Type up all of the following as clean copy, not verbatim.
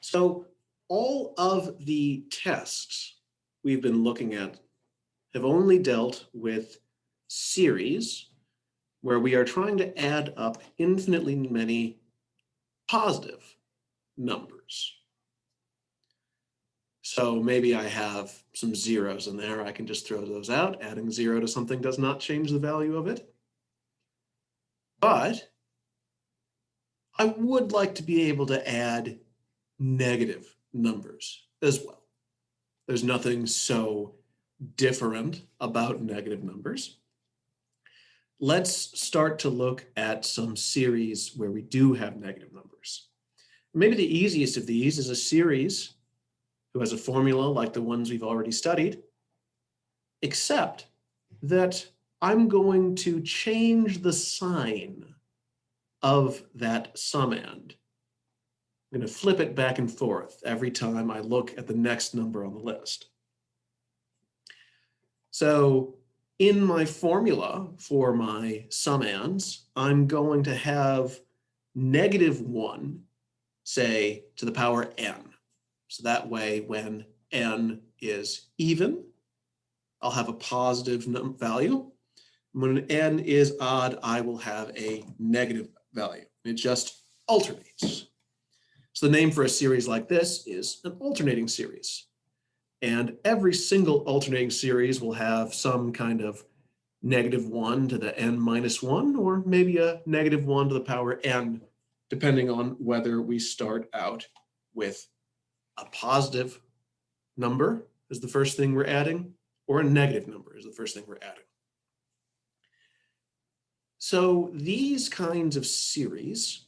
So all of the tests we've been looking at have only dealt with series where we are trying to add up infinitely many positive numbers. So maybe I have some zeros in there. I can just throw those out. Adding 0 to something does not change the value of it. But I would like to be able to add negative numbers as well. There's nothing so different about negative numbers. Let's start to look at some series where we do have negative numbers. Maybe the easiest of these is a series who has a formula like the ones we've already studied, except that I'm going to change the sign of that summand. I'm going to flip it back and forth every time I look at the next number on the list. So in my formula for my summands, I'm going to have -1, say, to the power n. So that way, when n is even, I'll have a positive value. When n is odd, I will have a negative value. It just alternates. So the name for a series like this is an alternating series. And every single alternating series will have some kind of -1 to the n minus 1, or maybe a -1 to the power n, depending on whether we start out with a positive number is the first thing we're adding, or a negative number is the first thing we're adding. So these kinds of series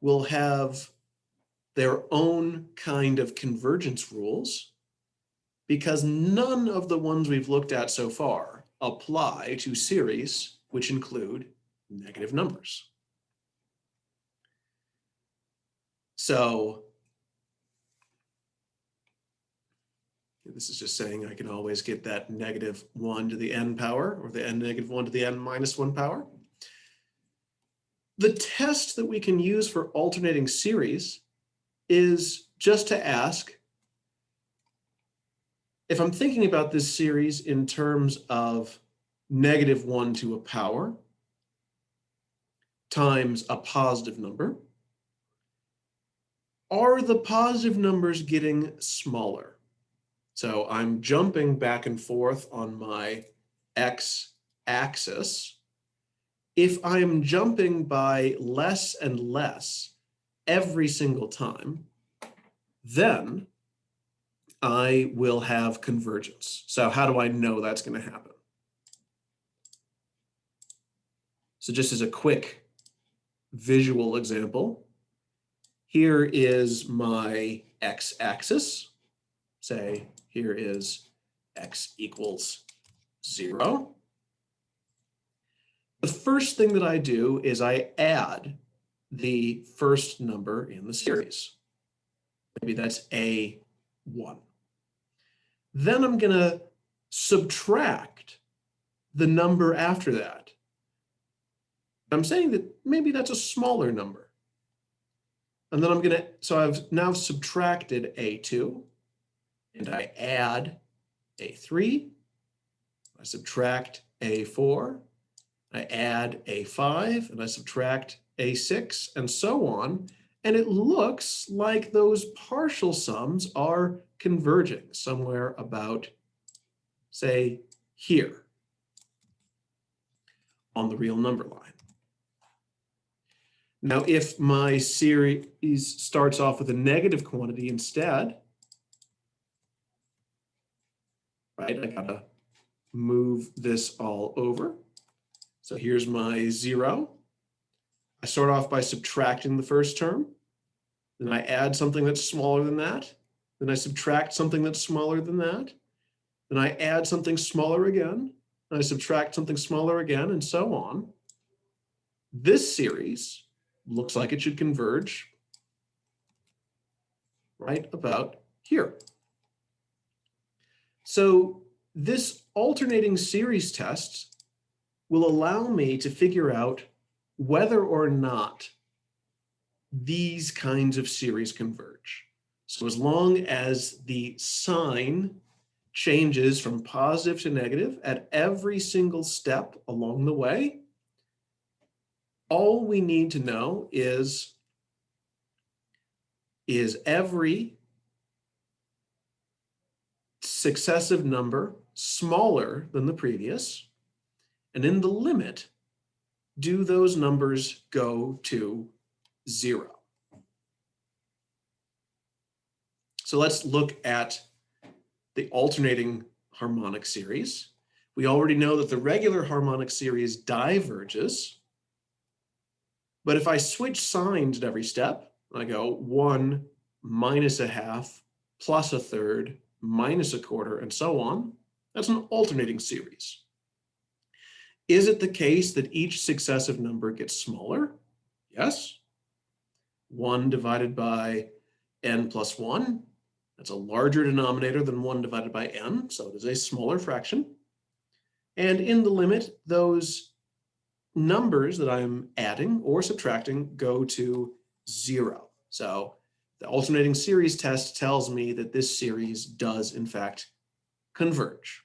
will have their own kind of convergence rules, because none of the ones we've looked at so far apply to series which include negative numbers. So this is just saying I can always get that -1 to the n power, or the n-1 to the n minus 1 power. The test that we can use for alternating series is just to ask, if I'm thinking about this series in terms of -1 to a power times a positive number, are the positive numbers getting smaller? So I'm jumping back and forth on my x-axis. If I'm jumping by less and less every single time, then I will have convergence. So how do I know that's going to happen? So just as a quick visual example, here is my x-axis. Say here is x equals 0. The first thing that I do is I add the first number in the series. Maybe that's a1. Then I'm going to subtract the number after that. I'm saying that maybe that's a smaller number. And then I'm going to, so I've now subtracted a2, and I add a3, I subtract a4, I add a5, and I subtract a6, and so on. And it looks like those partial sums are converging somewhere about, say, here on the real number line. Now, if my series starts off with a negative quantity instead, right, I gotta move this all over. So here's my 0. I start off by subtracting the first term. Then I add something that's smaller than that. Then I subtract something that's smaller than that. Then I add something smaller again. And I subtract something smaller again, and so on. This series looks like it should converge right about here. So this alternating series test will allow me to figure out whether or not these kinds of series converge. So as long as the sign changes from positive to negative at every single step along the way, all we need to know is every successive number smaller than the previous? And in the limit, do those numbers go to 0? So let's look at the alternating harmonic series. We already know that the regular harmonic series diverges. But if I switch signs at every step, I go 1 minus a half plus a third minus a quarter and so on, that's an alternating series. Is it the case that each successive number gets smaller? Yes. 1 divided by n plus 1, that's a larger denominator than 1 divided by n, so it is a smaller fraction. And in the limit, those numbers that I'm adding or subtracting go to 0. So the alternating series test tells me that this series does in fact converge.